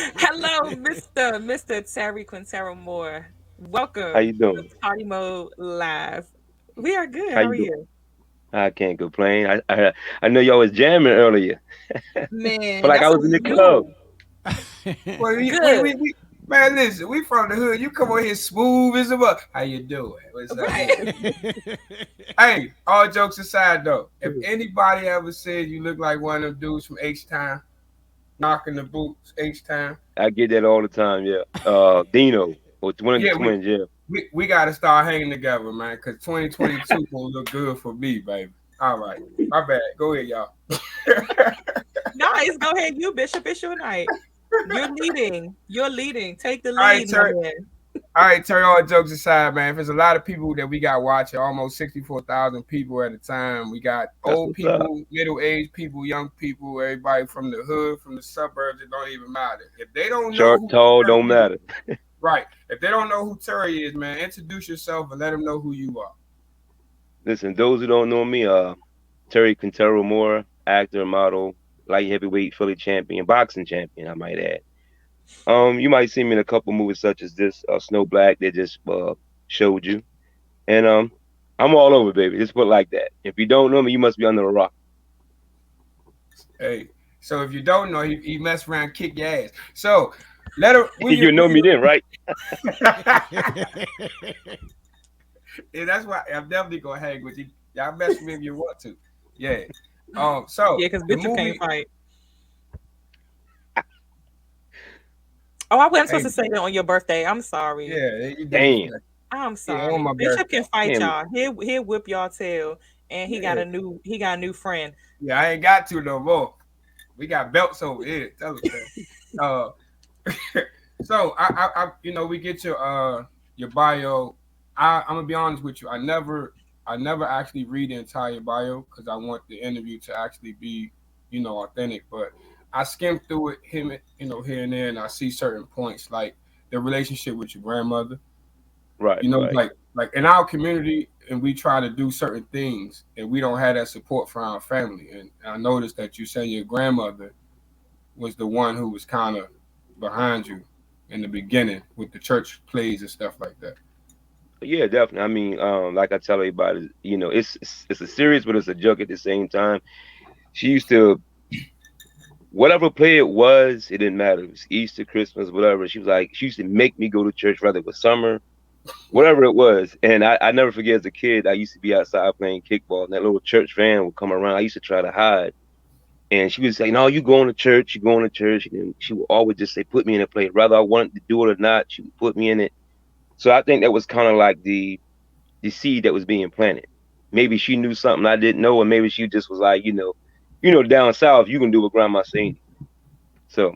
Hello, Mr. Terry Quintero Moore. How Welcome you to doing? Party Mode Live. We are good. How How are you doing? you? I can't complain. I know y'all was jamming earlier. Feel Man, like I that's was what in we the club. do. Well, Good. man, listen, we from the hood. You come on here smooth as a mug. How you doing? What's up? Right. Hey, all jokes aside though, if anybody ever said you look like one of them dudes from H Town, knocking the boots, H Town, I get that all the time. Yeah. Dino or one of the yeah, twins. Yeah. we got to start hanging together, man, because 2022 gonna look good for me, baby. All right, my bad. Go ahead, y'all. Nice. Go ahead, you Bishop. It's your night. You're leading. You're leading. Take the All right, lead, my Terry. man. All right, Terry. All jokes aside, man. There's a lot of people that we got watching. Almost 64,000 people at a time. We got That's old what's up. people, middle-aged people, young people, everybody from the hood, from the suburbs. It don't even matter if they don't know Short, who tall, don't Terry is. matter. Right. If they don't know who Terry is, man, introduce yourself and let them know who you are. Listen, those who don't know me, Terry Quintero Moore, actor, model, light heavyweight Philly champion, boxing champion, I might add. You might see me in a couple movies such as this, Snow Black, they just showed you. And I'm all over, baby. Just put it like that. If you don't know me, you must be under a rock. Hey. So if you don't know, he mess around, kick your ass. So let her You know me then, right? yeah, that's why I'm definitely gonna hang with you. Y'all mess with me if you want to. Yeah. So Yeah, because the Bishop can't movie, fight. Oh, I wasn't supposed hey, to say that on your birthday. I'm sorry. yeah, you Damn, disrespect. I'm Yeah, on sorry. my Bishop birthday. can fight damn. y'all. He'll whip y'all tail, and Yeah, he got a new friend. yeah, I ain't got to no more. We got belts over here. Tell us that. Uh, so we get your bio. I'm gonna be honest with you. I never actually read the entire bio because I want the interview to actually be, authentic. But I skim through it, here and there, and I see certain points like the relationship with your grandmother. Right, right. Like in our community, and we try to do certain things, and we don't have that support from our family. And I noticed that you say your grandmother was the one who was kind of behind you in the beginning with the church plays and stuff like that. Yeah, definitely. I mean, like I tell everybody, it's a serious, but it's a joke at the same time. She used to whatever play it was, it didn't matter. It was Easter, Christmas, whatever. She used to make me go to church, whether it was summer, whatever it was. And I never forget as a kid, I used to be outside playing kickball, and that little church van would come around. I used to try to hide. And she would say, "No, you going to church, you going to church." And she would always just say, "Put me in a play." Whether I wanted to do it or not, she would put me in it. So I think that was kind of like the seed that was being planted. Maybe she knew something I didn't know, or maybe she just was like, down south, you can do what grandma saying. So,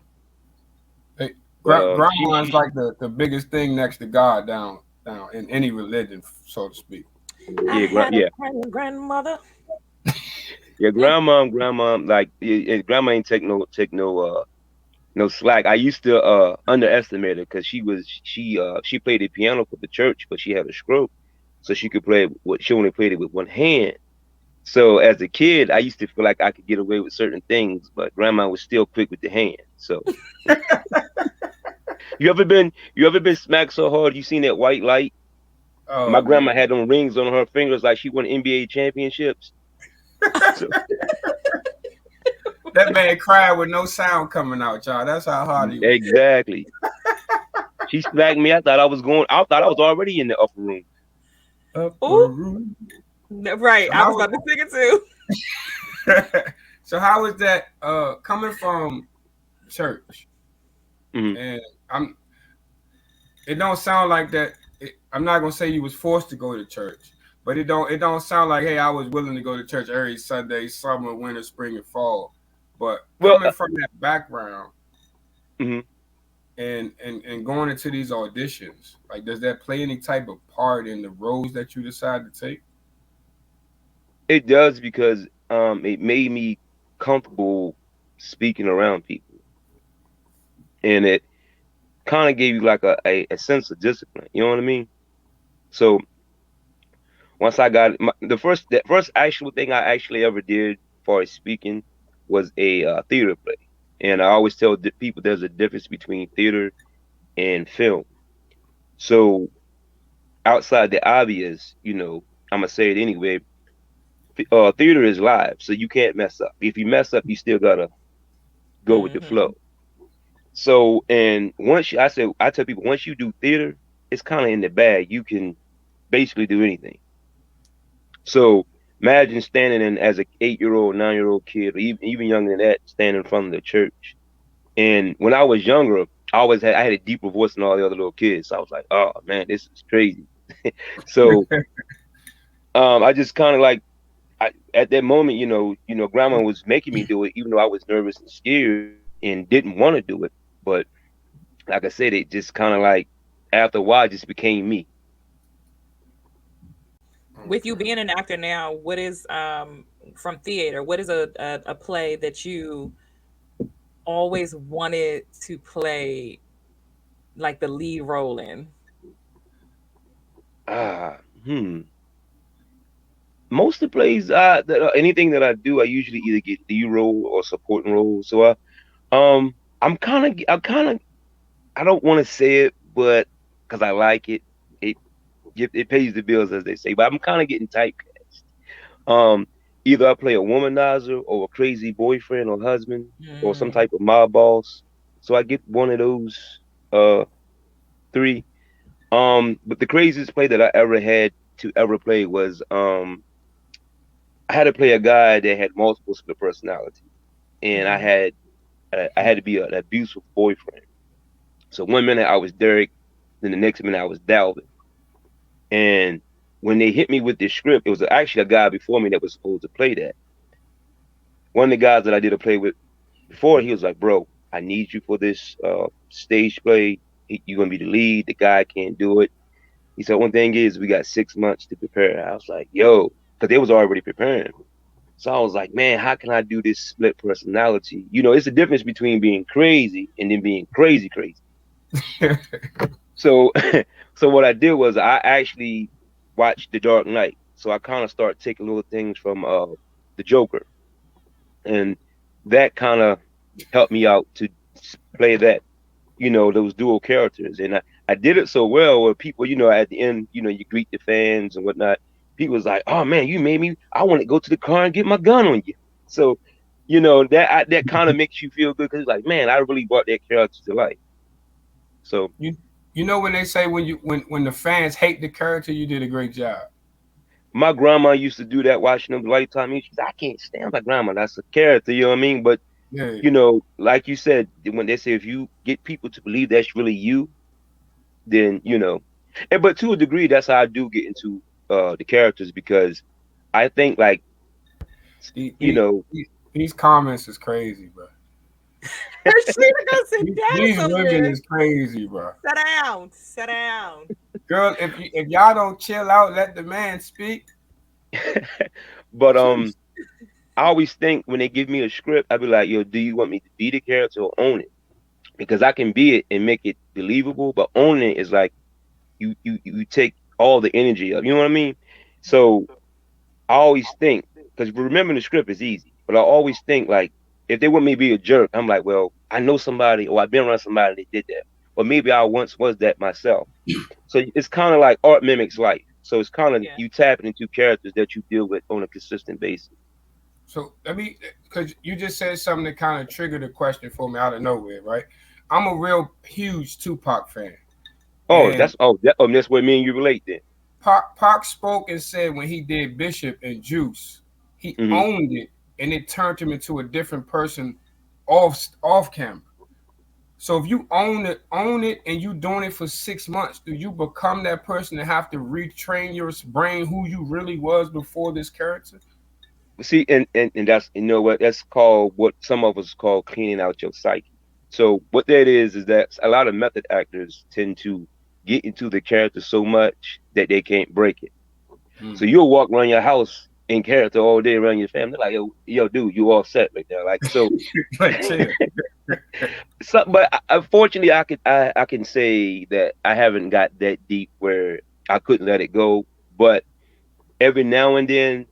Hey, but grandma's like the biggest thing next to God down in any religion, so to speak. I had a yeah, grandmother. yeah, Mm. grandma, like grandma ain't take no slack. I used to underestimate her because she played the piano for the church, but she had a stroke, so she could play what she only played it with one hand. So as a kid, I used to feel like I could get away with certain things, but grandma was still quick with the hand. So you ever been smacked so hard you seen that white light? My Oh grandma man, had them rings on her fingers like she won NBA championships. So that man cried with no sound coming out, y'all. That's how hard he was. exactly. She smacked me. I thought I was already in the upper room. Upper Ooh, room. right. So I how was about to sing it too. so how was that coming from church? Hmm. And I'm it don't sound like that. I'm not gonna say you was forced to go to church, but it don't sound like hey I was willing to go to church every Sunday, summer, winter, spring, and fall. But Well, coming from that background mhm. and going into these auditions, like does that play any type of part in the roles that you decide to take? It does because it made me comfortable speaking around people, and it kind of gave you like a sense of discipline. You know what I mean? So once I got the first actual thing I actually ever did for speaking was a theater play. And I always tell people there's a difference between theater and film. So outside the obvious, I'm gonna say it anyway. Theater is live, so you can't mess up. If you mess up, you still gotta go with the Mm-hmm. flow. So, and I tell people once you do theater, it's kind of in the bag. You can basically do anything. So imagine standing in as a 8-year-old, 9-year-old kid, or even younger than that, standing in front of the church. And when I was younger, I had a deeper voice than all the other little kids. So I was like, oh man, this is crazy. So I just kind of like at that moment, grandma was making me do it, even though I was nervous and scared and didn't want to do it. But like I said, it just kind of like after a while, it just became me. With you Okay. being an actor now, what is from theater? What is a play that you always wanted to play like the lead role in? Ah, Most of the plays, anything that I do, I usually either get lead role or supporting role. So I don't want to say it, but because I like it, it it pays the bills, as they say. But I'm kind of getting typecast. Um, Either I play a womanizer or a crazy boyfriend or husband or some Mm. type of mob boss. So I get one of those uh three. But the craziest play that I ever had to ever play was I had to play a guy that had multiple split personalities, and Mm. I had to be an abusive boyfriend. So one minute I was Derek, then the next minute I was Dalvin. And when they hit me with this script, it was actually a guy before me that was supposed to play that. One of the guys that I did a play with before, he was like, "Bro, I need you for this stage play. You're gonna be the lead. The guy can't do it." He said, "One thing is, we got 6 months to prepare." I was like, "Yo," because they was already preparing. So I was like, "Man, how can I do this split personality?" It's a difference between being crazy and then being crazy, crazy. So, so what I did was I actually watched The Dark Knight. So I kind of started taking little things from the Joker, and that kind of helped me out to play that, those dual characters. And I did it so well where people, at the end, you greet the fans and whatnot. People was like, "Oh man, you made me. I want to go to the car and get my gun on you." So, that kind of makes you feel good because like, man, I really brought that character to life. So You you know when they say when the fans hate the character, you did a great job. my grandma used to do that watching them Lifetime movies. I can't stand my grandma. That's a character, you know what I mean? But Yeah. like you said, when they say if you get people to believe that's really you, then and but to a degree that's how I do get into the characters because I think like The, you the, know these comments is crazy, bro. Rashida, go sit down These women somewhere. is crazy, bro. Sit down. Sit down. Girl, if y'all don't chill out, let the man speak. but I always think when they give me a script I be like, yo, do you want me to be the character or own it? Because I can be it and make it believable, but owning it is like you take all the energy of, you know what I mean? So I always think, because remembering the script is easy, but I always think like if they want me to be a jerk, I'm like, well, I know somebody or I've been around somebody that did that, or maybe I once was that myself. So it's kind of like art mimics life. So it's kind of Yeah. you tapping into characters that you deal with on a consistent basis. So let me, because you just said something that kind of triggered a question for me out of nowhere, right? I'm a real huge Tupac fan, Oh, and that's where me and you relate then. Pac spoke and said when he did Bishop and Juice, he Hmm. owned it, and it turned him into a different person off camera. So if you own it, and you doing it for 6 months, do you become that person and have to retrain your brain who you really was before this character? See, and that's what that's called, what some of us call cleaning out your psyche. So what that is that a lot of method actors tend to get into the character so much that they can't break it. So Mm. you'll walk around your house in character all day around your family. They're like, yo, dude, you all set right there. Like so, Like, chill. but unfortunately, I can say that I haven't got that deep where I couldn't let it go. But every now and then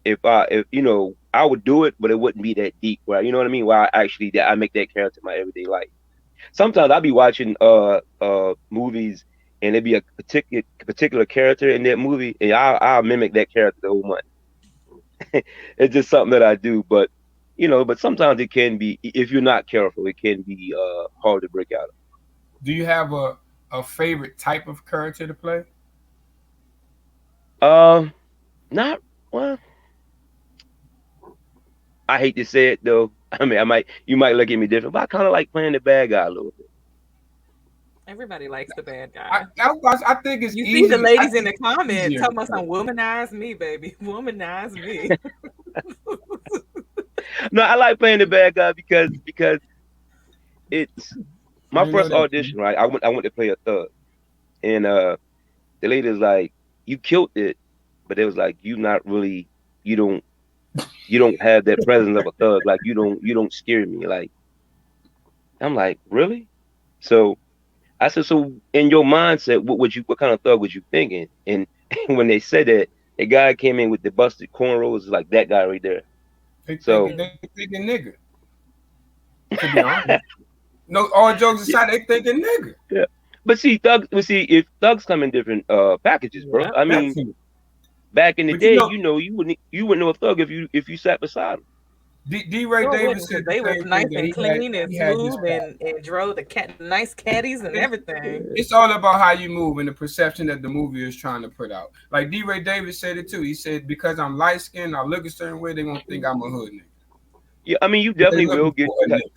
if I would do it, but it wouldn't be that deep, right? You know what I mean? Where I actually that I make that character my everyday life. Sometimes I'll be watching movies and it'd be a particular character in that movie, and I'll mimic that character the whole month. It's just something that I do, but but sometimes it can be if you're not careful, it can be hard to break out Do you have a favorite type of character to play? of. Not well. I hate to say it though. I mean, you might look at me different, but I kind of like playing the bad guy a little bit. Everybody likes the bad I, guy. I think it's You see the easy. I ladies in think the it's comments easier. talking about some womanize me, baby. Womanize me. No, I like playing the bad guy because it's I my didn't know first that. audition. Right, I went to play a thug, and the lady was like, "You killed it," but it was like, "You not really. You don't. You don't have that presence of a thug. Like you don't scare me." Like I'm like, really? So I said, so in your mindset, what kind of thug was you thinking? And when they said that, the guy came in with the busted cornrows, like that guy right there. So They thinking nigga. To be honest, no, all jokes yeah, aside, they thinking nigga. yeah. But see, if thugs come in different packages, bro. Yep. I That's mean, it. back in the But you day, know, you wouldn't know a thug if you sat beside him. D. Ray Sure Davis wouldn't, said because the they was same thing nice that and clean and he had this smooth pack. and drove the nice caddies and everything. It's all about how you move and the perception that the movie is trying to put out. Like D. Ray Davis said it too. He said because I'm light skinned, I look a certain way, they won't think I'm a hood nigga. Yeah, I mean, you But they definitely will looking get. for a nigga.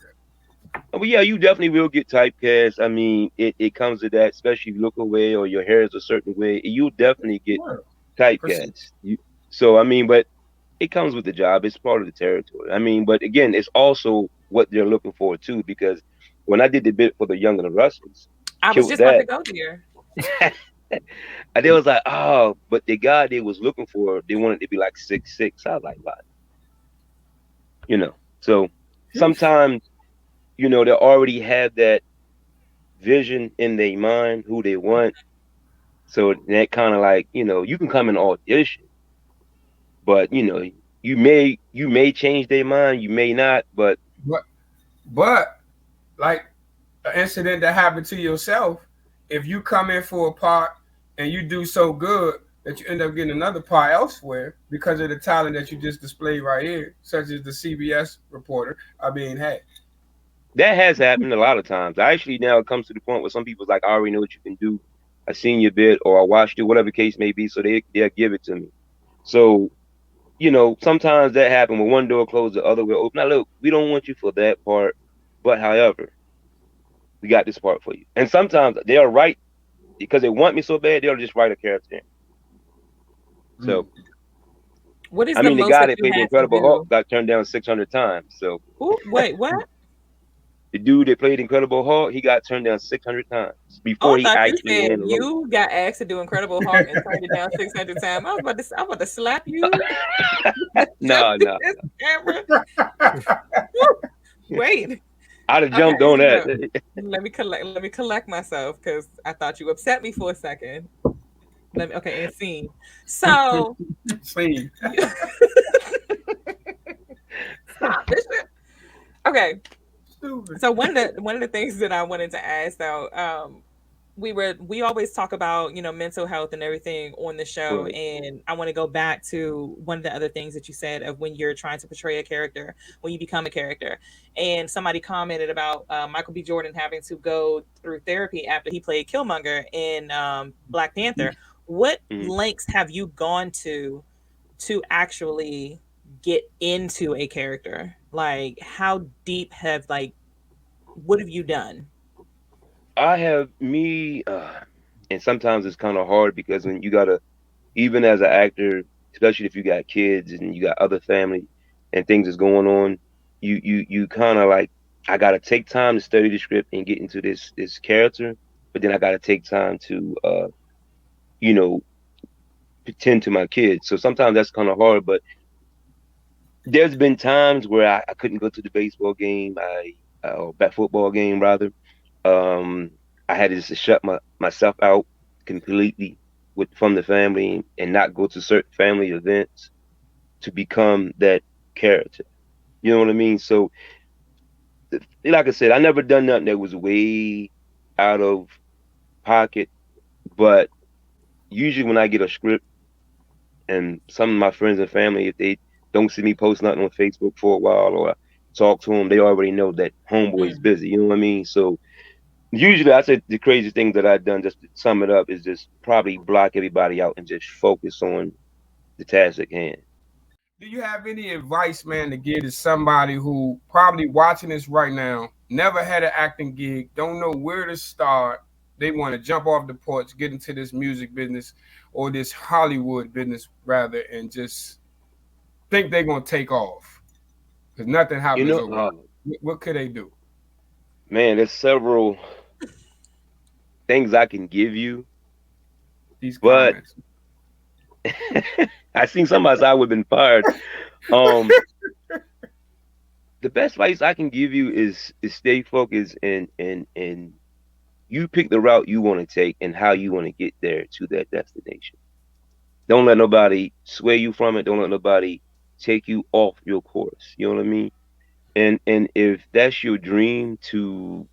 Well, yeah, you definitely will get typecast. I mean, it comes to that, especially if you look away or your hair is a certain way. You definitely get Word. Proceed. typecast. So I mean, but it comes with the job. It's part of the territory. I mean, but again, it's also what they're looking for too. Because when I did the bit for the Young and the Restless, I was killed just about to that. go there. And they was like, oh, but the guy they was looking for, they wanted to be like 6'6". I was like, what? So sometimes they already have that vision in their mind who they want. So that kind of like, you can come and audition, but you may change their mind, you may not, but But but like an incident that happened to yourself, if you come in for a part and you do so good that you end up getting another part elsewhere because of the talent that you just displayed right here, such as the CBS reporter. I mean, hey, that has happened a lot of times. I actually now it comes to the point where some people's like, I already know what you can do. I seen your bit or I watched it, whatever the case may be, so they'll give it to me. So, sometimes that happen when one door closed, the other will open. Now look, we don't want you for that part, but however, we got this part for you. And sometimes they'll write because they want me so bad, they'll just write a character in. So mm, What is I the mean, the most guy that that you played the had to Incredible Hulk do? got turned down 600 times. So Ooh, wait, what? the dude that played Incredible Hulk, he got turned down 600 times Oh, before I he thought you actually said landed the role. you got asked to do Incredible Hulk and turned it down 600 times. I'm about to slap you. Jump No, in no, this camera. mm. Woo, wait. I'd have Okay, jumped on that. so let me collect myself because I thought you upset me for a second. Let me okay, and scene. So Clean. you, stop, Bishop. Okay, Stupid. so one of the things that I wanted to ask though, we always talk about mental health and everything on the show, Right. and I want to go back to one of the other things that you said of when you're trying to portray a character, when you become a character, and somebody commented about Michael B. Jordan having to go through therapy after he played Killmonger in Black Panther. What Mhm. lengths have you gone to actually get into a character? Like how deep have like what have you done? I have me, and sometimes it's kind of hard because when you gotta, even as an actor, especially if you got kids and you got other family and things is going on, you kind of like, I gotta take time to study the script and get into this character, but then I gotta take time to, you know, pretend to my kids. So sometimes that's kind of hard, but there's been times where I couldn't go to the baseball game, or bat football game rather. Um, I had to just shut myself out completely from the family and not go to certain family events. to become that character. You know what I mean? So, like I said, I never done nothing that was way out of pocket. But usually, when I get a script, and some of my friends and family, if they don't see me post nothing on Facebook for a while, or I talk to them, they already know that homeboy is Mm. busy. You know what I mean? So usually, I said the craziest thing that I've done, just to sum it up, is just probably block everybody out and just focus on the task at hand. Do you have any advice, man, to give to somebody who probably watching this right now, never had an acting gig, don't know where to start? They want to jump off the porch, get into this music business or this Hollywood business rather, and just think they're gonna take off because nothing You happens know, overnight. What could they do? man, there's several things I can give you, These but comments. I seen somebody say I would have been fired. Um, the best advice I can give you is stay focused, and you pick the route you want to take and how you want to get there to that destination. Don't let nobody sway you from it. Don't let nobody take you off your course. You know what I mean? And if that's your dream to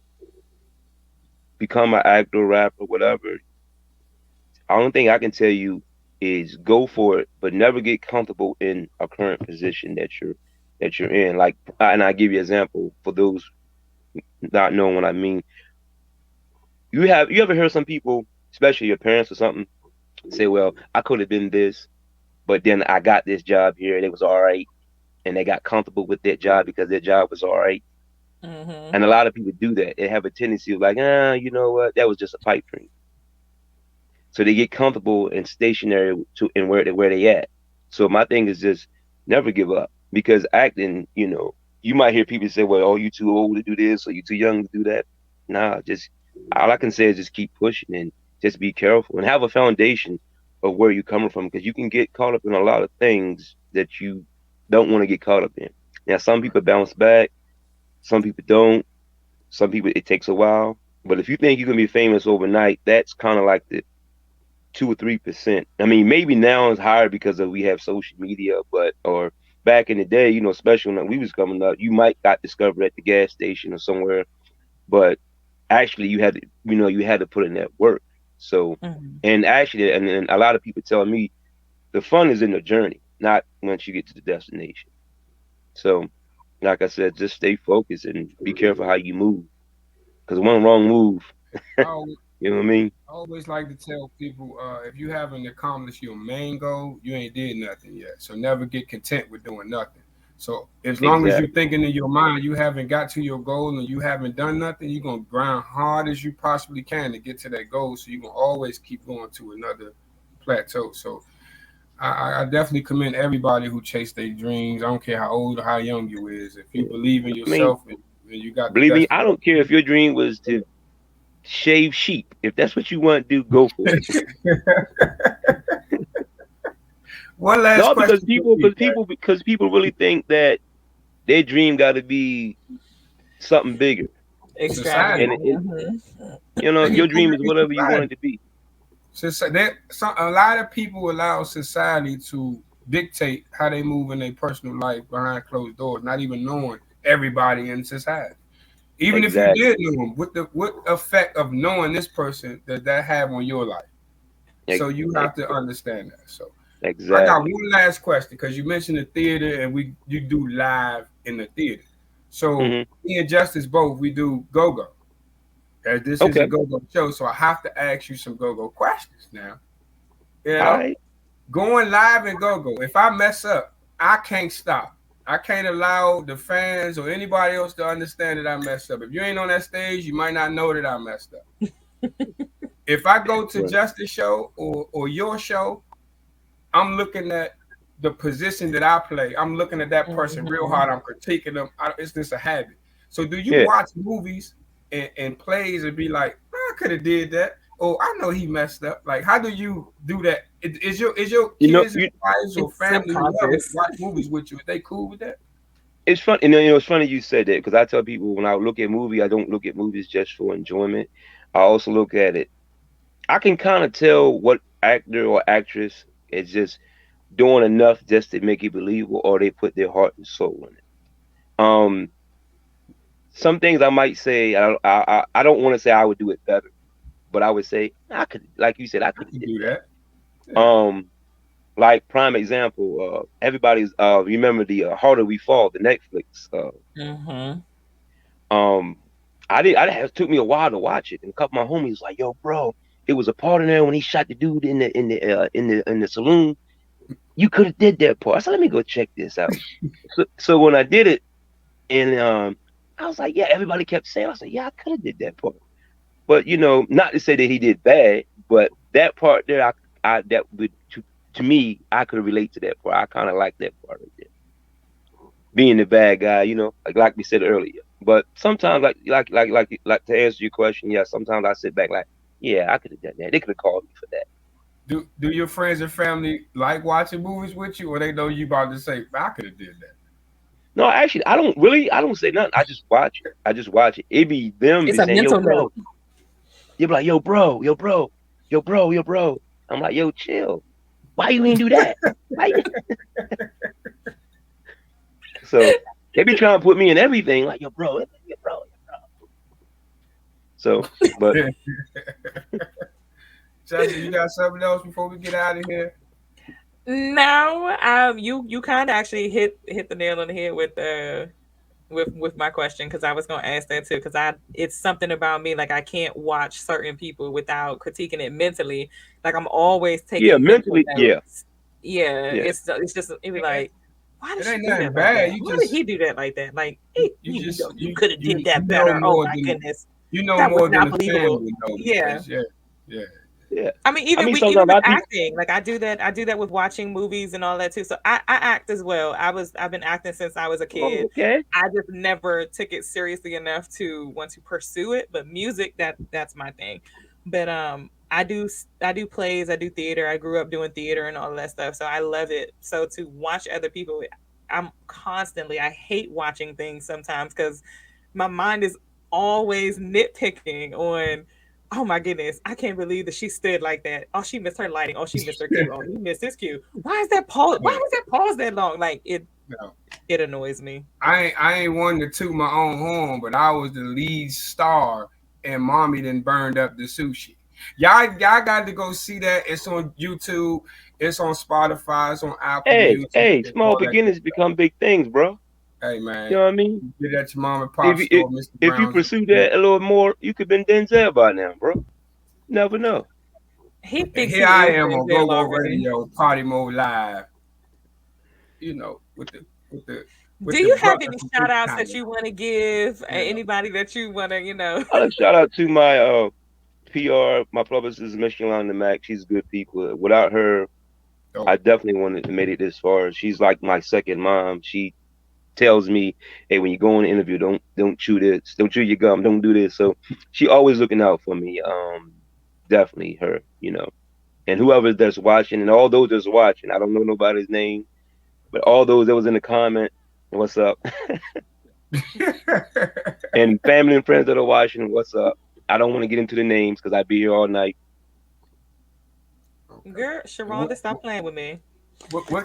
become an actor, rapper, whatever, the only thing I can tell you is go for it, but never get comfortable in a current position that you're in. Like, and I give you an example for those not knowing what I mean. You ever heard some people, especially your parents or something, say, "Well, I could have been this, but then I got this job here and it was all right," and they got comfortable with that job because their job was all right. Mm-hmm. And a lot of people do that. They have a tendency of like, you know what, that was just a pipe dream. So they get comfortable and stationary to and where they at. So my thing is just never give up because acting, you might hear people say, "Well, oh, you too old to do this or you too young to do that." Nah, just all I can say is just keep pushing and just be careful and have a foundation of where you're coming from because you can get caught up in a lot of things that you don't want to get caught up in. Now, some people bounce back, some people don't. Some people it takes a while. But if you think you're gonna be famous overnight, that's kind of like the 2 or 3%. I mean, maybe now it's higher because of we have social media, but or back in the day, especially when we was coming up, you might got discovered at the gas station or somewhere, but actually you had to put in that work. So, Mm-hmm. and actually, and a lot of people tell me the fun is in the journey, not once you get to the destination. So, like I said, just stay focused and be careful how you move, because one wrong move, I always, you know what I mean? I always like to tell people, if you haven't accomplished your main goal, you ain't did nothing yet. So never get content with doing nothing. So as long as you're Exactly. thinking in your mind you haven't got to your goal and you haven't done nothing, you're gonna grind hard as you possibly can to get to that goal. So you're gonna always keep going to another plateau. So I definitely commend everybody who chase their dreams. I don't care how old or how young you is. If you Yeah. believe in I mean, yourself and you got the believe me, best. I don't care if your dream was to shave sheep. If that's what you want to do, go for it. One last No, because question for people, me, because people, because people really think that their dream got to be something bigger, Extravagant. society. and Mm-hmm. They your get caught dream up is in whatever you want society. it to be. A lot of people allow society to dictate how they move in their personal life behind closed doors, not even knowing everybody in society. Even if you Exactly. did know them, what effect of knowing this person does that have on your life? So Ex- you ex- have to understand that. So I got Exactly. one last question because you mentioned the theater and you do live in the theater. So Hmm. me and Justice both we do go go. As this is a Okay. go go show, so I have to ask you some go go questions now. You All know, right. going live and go go. If I mess up, I can't stop. I can't allow the fans or anybody else to understand that I messed up. If you ain't on that stage, you might not know that I messed up. If I go to Right. Justice show or your show, I'm looking at the position that I play. I'm looking at that person real Mm-hmm. hard. I'm critiquing them. It's just a habit. So, do you Yeah. watch movies and plays and be like, I could have did that? Oh, I know he messed up. Like, how do you do that? Is your You know, kids and you. wives or It's family, whoever, subconscious. watch movies with you? Are they cool with that? It's fun. It's funny you said that because I tell people when I look at movie, I don't look at movies just for enjoyment. I also look at it. I can kind of tell what actor or actress is just doing enough just to make it believable, or they put their heart and soul in it. Um, some things I might say, I don't want to say I would do it better, but I would say I could, like you said, I I could have can did do that. that. Yeah. Like prime example, everybody's remember the Harder We Fall, the Netflix. Mm-hmm. Um, I it took me a while to watch it, and a couple of my homies was like, "Yo, bro, it was a part in there when he shot the dude in the saloon. You could have did that part." I said, "Let me go check this out." So when I did it, and I was like, "Yeah," everybody kept saying, I was like, "Yeah, I could have did that part." But not to say that he did bad, but that part there, I that would to me, I could relate to that part. I kind of like that part right there, being the bad guy, like we said earlier. But sometimes, like to answer your question, yeah, sometimes I sit back like, yeah, I could have done that. They could have called me for that. Do your friends and family like watching movies with you, or they know you about to say, "I could have did that"? No, actually, I don't say nothing. I just watch it. I just watch it. It be them It's be a saying, "Yo, mental bro," note. they be like, "Yo, bro, yo, bro, yo, bro, yo, bro." I'm like, "Yo, chill. Why you ain't do that?" Why you? So they be trying to put me in everything, like, "Yo, bro, yo, bro." So, but Chelsea, you got something else before we get out of here? No, you kind of actually hit the nail on the head with my question, because I was gonna ask that too, because I it's something about me, like I can't watch certain people without critiquing it mentally. Like I'm always yeah, taking mental mentally, yeah, notes. Yeah, yeah, it's just it be It, like, why did it she ain't do nothing that like bad. that? Why did he do that like that? Like You just you could have did you that know better. Oh more my than goodness, that was than not the fan believable. would know Yeah, because yeah. yeah. I mean, I mean, even sometimes with I be, acting, like I do that with watching movies and all that too. So I act as well. I've been acting since I was a oh, kid. okay, I just never took it seriously enough to want to pursue it. But music, that's my thing. But I do plays, I do theater. I grew up doing theater and all of that stuff. So I love it. So to watch other people, I hate watching things sometimes because my mind is always nitpicking on, oh my goodness, I can't believe that she stood like that. Oh, she missed her lighting. Oh, she missed her cue. Oh, he missed his cue. Why is that pause? Why Yeah. was that pause that long? Like No. it annoys me. I ain't one to toot my own horn, but I was the lead star, and mommy then burned up the sushi. Y'all got to go see that. It's on YouTube. It's on Spotify. It's on Apple Music hey, and small all that good beginnings stuff. become big things, bro. Hey You man, know what I mean? get at your mom and pop If store, Mr. if you Brown's. pursue that a little more, you could been Denzel by now, bro. Never know. He And thinks here he I is am on Go Denzel Go already. Radio, Party Mode Live. With with the Do with the you have brother any from shout outs that Freestyle. you want to give? Yeah. Anybody that you want to, I like shout out to my PR, my publicist, Miss Yolanda Mack. She's good people. Without her, I Dope. definitely wouldn't have made it this far. She's like my second mom. She tells me, "Hey, when you go on an interview, don't chew this, don't chew your gum, don't do this." So she always looking out for me. Definitely her, and whoever that's watching, and all those that's watching. I don't know nobody's name, but all those that was in the comment, what's up? And family and friends that are watching, what's up? I don't want to get into the names because I'd be here all night. Okay. Girl, And Sharonda, stop playing with me.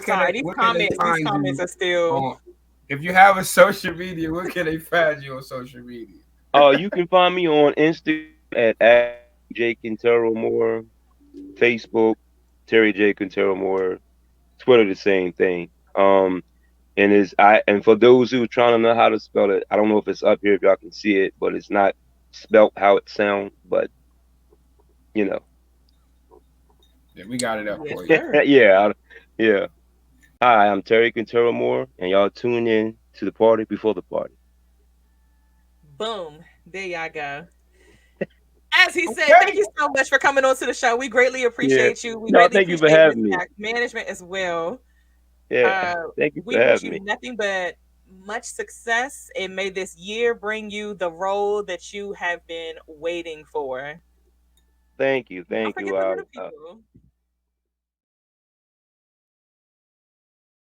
Sorry, what can they these find comments you are still. on? If you have a social media, what can they find you on social media? You can find me on Instagram at J Quintero Moore, Facebook Terry J Quintero Moore, Twitter the same thing. And for those who are trying to know how to spell it, I don't know if it's up here if y'all can see it, but it's not spelt how it sounds. But you know, Yeah, we got it up Yes, for you. sir. yeah. Hi, I'm Terry Quintero Moore, and y'all tune in to the party before the party. Boom. There y'all go. As he said, thank Okay. you so much for coming on to the show. We greatly Yeah. appreciate you. We No, greatly thank you for appreciate having me. Mispack Management as well. Yeah, Uh, thank you for we wish having you me. nothing but much success, and may this year bring you the role that you have been waiting for. Thank you, Don't thank forget you. the new people.